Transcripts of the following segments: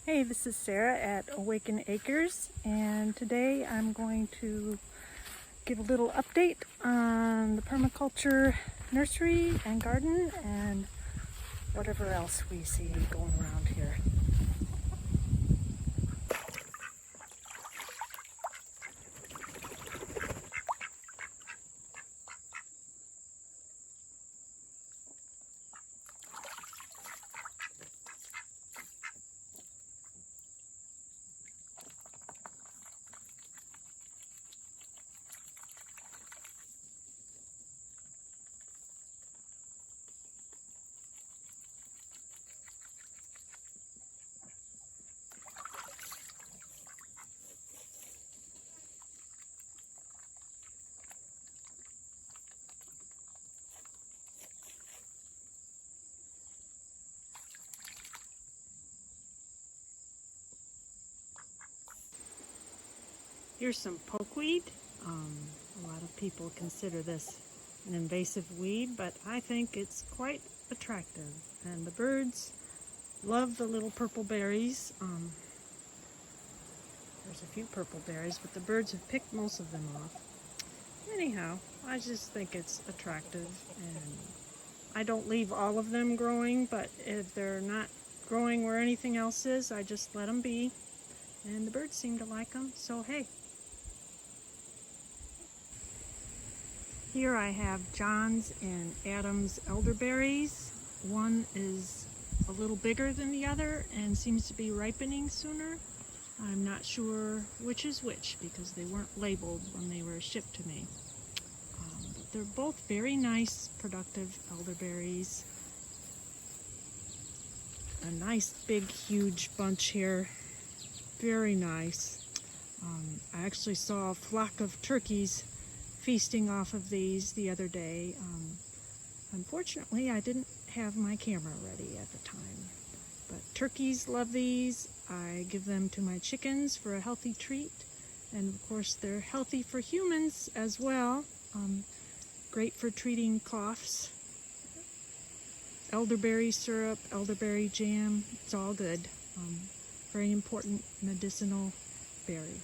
Hey, this is Sarah at Awaken Acres, and today I'm going to give a little update on the permaculture nursery and garden and whatever else we see going around here. Here's some pokeweed. A lot of people consider this an invasive weed, but I think it's quite attractive. And the birds love the little purple berries. There's a few purple berries, but the birds have picked most of them off. Anyhow, I just think it's attractive, and I don't leave all of them growing, but if they're not growing where anything else is, I just let them be. And the birds seem to like them, so hey. Here I have John's and Adam's elderberries. One is a little bigger than the other and seems to be ripening sooner. I'm not sure which is which because they weren't labeled when they were shipped to me. But they're both very nice, productive elderberries. A nice, big, huge bunch here. Very nice. I actually saw a flock of turkeys feasting off of these the other day. Unfortunately, I didn't have my camera ready at the time. But turkeys love these. I give them to my chickens for a healthy treat. And of course, they're healthy for humans as well. Great for treating coughs. Elderberry syrup, elderberry jam, it's all good. Very important medicinal berry.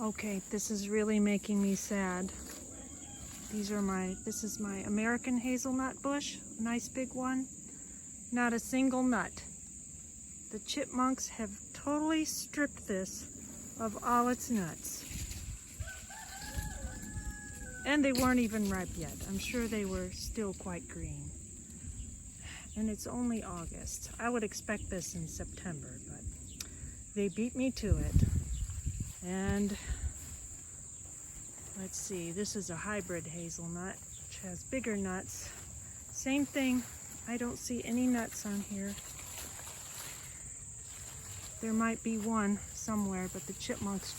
Okay, this is really making me sad. This is my American hazelnut bush, nice big one. Not a single nut. The chipmunks have totally stripped this of all its nuts. And they weren't even ripe yet. I'm sure they were still quite green. And it's only August. I would expect this in September, but they beat me to it. And let's see, this is a hybrid hazelnut, which has bigger nuts. Same thing, I don't see any nuts on here. There might be one somewhere, but the chipmunks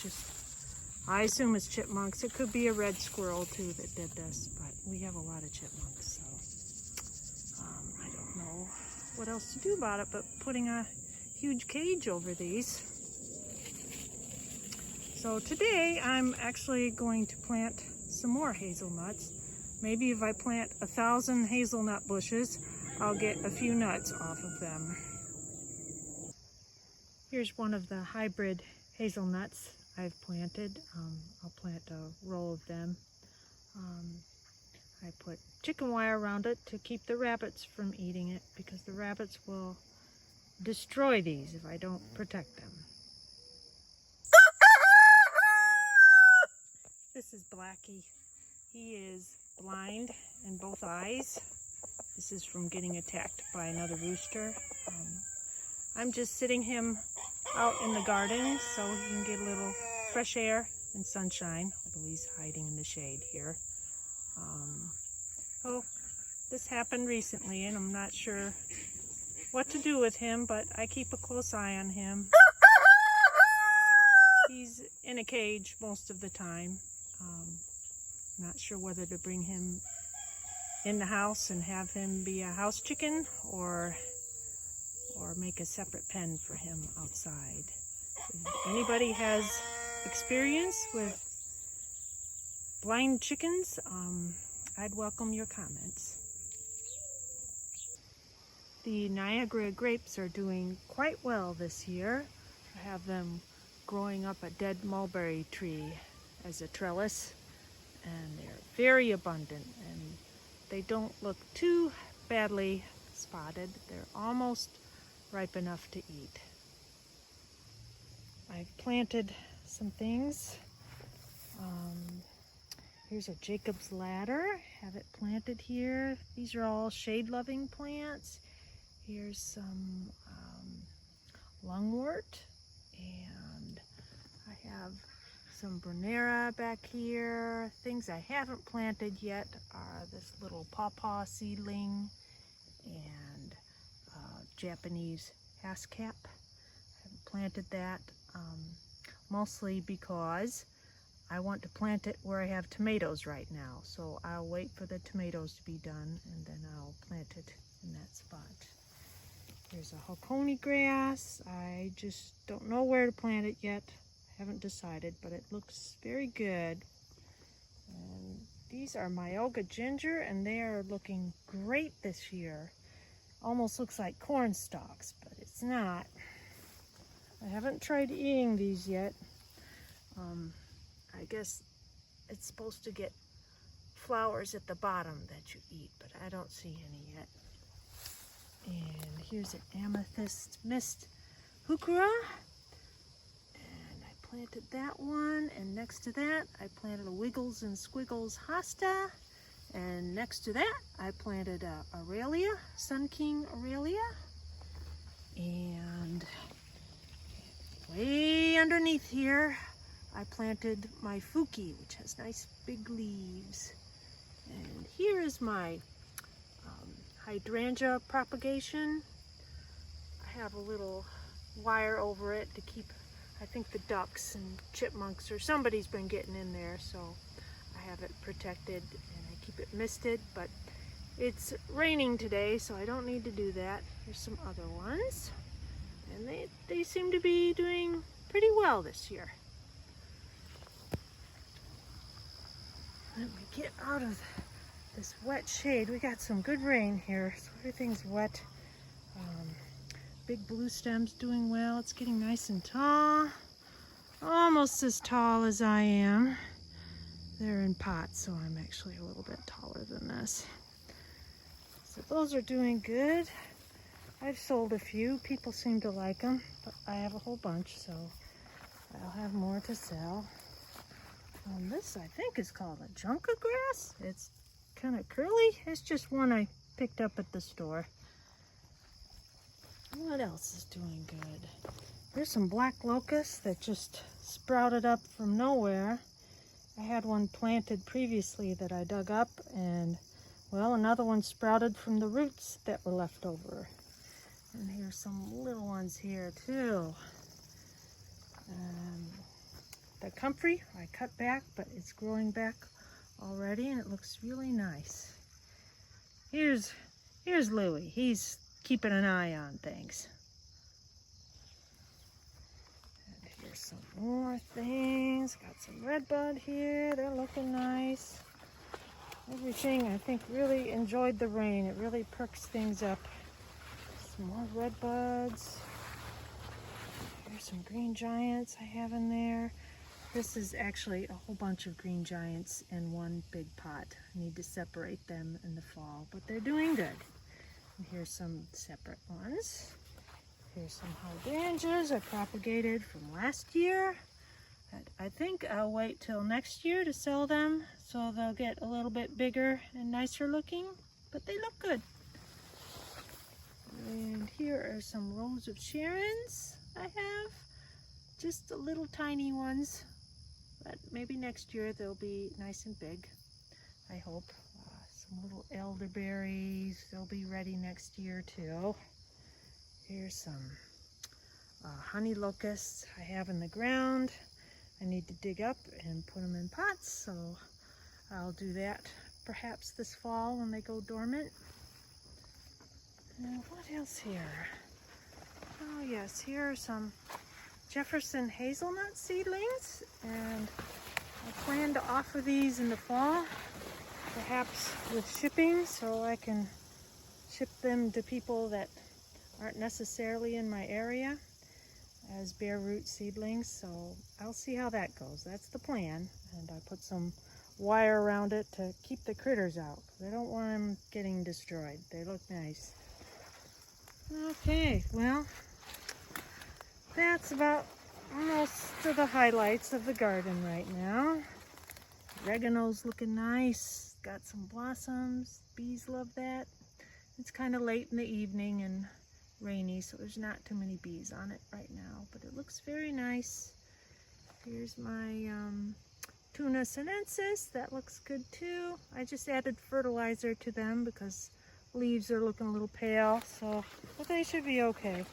I assume it's chipmunks. It could be a red squirrel too that did this, but we have a lot of chipmunks, so I don't know what else to do about it, but putting a huge cage over these. So today I'm actually going to plant some more hazelnuts. Maybe if I plant 1,000 hazelnut bushes, I'll get a few nuts off of them. Here's one of the hybrid hazelnuts I've planted. I'll plant a row of them. I put chicken wire around it to keep the rabbits from eating it because the rabbits will destroy these if I don't protect them. This is Blackie. He is blind in both eyes. This is from getting attacked by another rooster. I'm just sitting him out in the garden so he can get a little fresh air and sunshine, although he's hiding in the shade here. This happened recently and I'm not sure what to do with him, but I keep a close eye on him. He's in a cage most of the time. Not sure whether to bring him in the house and have him be a house chicken or make a separate pen for him outside. If anybody has experience with blind chickens, I'd welcome your comments. The Niagara grapes are doing quite well this year. I have them growing up a dead mulberry tree as a trellis, and they're very abundant, and they don't look too badly spotted. They're almost ripe enough to eat. I've planted some things. Here's a Jacob's ladder. Have it planted here. These are all shade-loving plants. Here's some lungwort, and I have some Brunera back here. Things I haven't planted yet are this little pawpaw seedling and Japanese haskap. I haven't planted that mostly because I want to plant it where I have tomatoes right now. So I'll wait for the tomatoes to be done and then I'll plant it in that spot. There's a Hoconi grass. I just don't know where to plant it yet. I haven't decided, but it looks very good. And these are Myoga ginger, and they are looking great this year. Almost looks like corn stalks, but it's not. I haven't tried eating these yet. I guess it's supposed to get flowers at the bottom that you eat, but I don't see any yet. And here's an amethyst mist heuchera, and I planted that one, and next to that I planted a Wiggles and Squiggles hosta, and next to that I planted a Aurelia, Sun King Aurelia, and way underneath here I planted my Fuki, which has nice big leaves. And here is my hydrangea propagation. I have a little wire over it to keep, I think, the ducks and chipmunks or somebody's been getting in there, so I have it protected and I keep it misted, but it's raining today, so I don't need to do that. Here's some other ones, and they seem to be doing pretty well this year. Let me get out of this wet shade. We got some good rain here, so everything's wet. Big blue stem's doing well. It's getting nice and tall. Almost as tall as I am. They're in pots, so I'm actually a little bit taller than this. So those are doing good. I've sold a few. People seem to like them, but I have a whole bunch, so I'll have more to sell. This, I think, is called a junca grass. It's kind of curly. It's just one I picked up at the store. What else is doing good? There's some black locusts that just sprouted up from nowhere. I had one planted previously that I dug up, and well, another one sprouted from the roots that were left over. And here's some little ones here too. The comfrey I cut back, but it's growing back already, and it looks really nice. Here's Louie. He's keeping an eye on things. And here's some more things. Got some redbud here. They're looking nice. Everything, I think, really enjoyed the rain. It really perks things up. Some more redbuds. Here's some green giants I have in there. This is actually a whole bunch of green giants in one big pot. I need to separate them in the fall, but they're doing good. And here's some separate ones. Here's some hydrangeas I propagated from last year. I think I'll wait till next year to sell them, so they'll get a little bit bigger and nicer looking, but they look good. And here are some rows of Sharons I have. Just the little tiny ones. But maybe next year they'll be nice and big, I hope. Some little elderberries, they'll be ready next year too. Here's some honey locusts I have in the ground. I need to dig up and put them in pots, so I'll do that perhaps this fall when they go dormant. And what else here? Oh yes, here are some Jefferson hazelnut seedlings, and I plan to offer these in the fall, perhaps with shipping, so I can ship them to people that aren't necessarily in my area as bare root seedlings. So I'll see how that goes. That's the plan, and I put some wire around it to keep the critters out. I don't want them getting destroyed. They look nice. Okay, well, that's about most of the highlights of the garden right now. Oregano's looking nice. Got some blossoms. Bees love that. It's kind of late in the evening and rainy, so there's not too many bees on it right now, but it looks very nice. Here's my Tuna sinensis. That looks good too. I just added fertilizer to them because leaves are looking a little pale, so but they should be okay.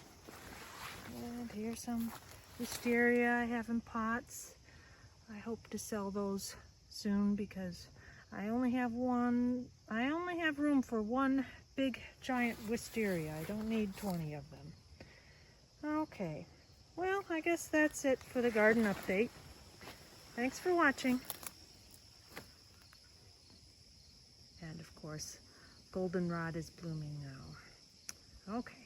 And here's some wisteria I have in pots. I hope to sell those soon because I only have room for one big giant wisteria. I don't need 20 of them. Okay, well, I guess that's it for the garden update. Thanks for watching. And of course, goldenrod is blooming now. Okay.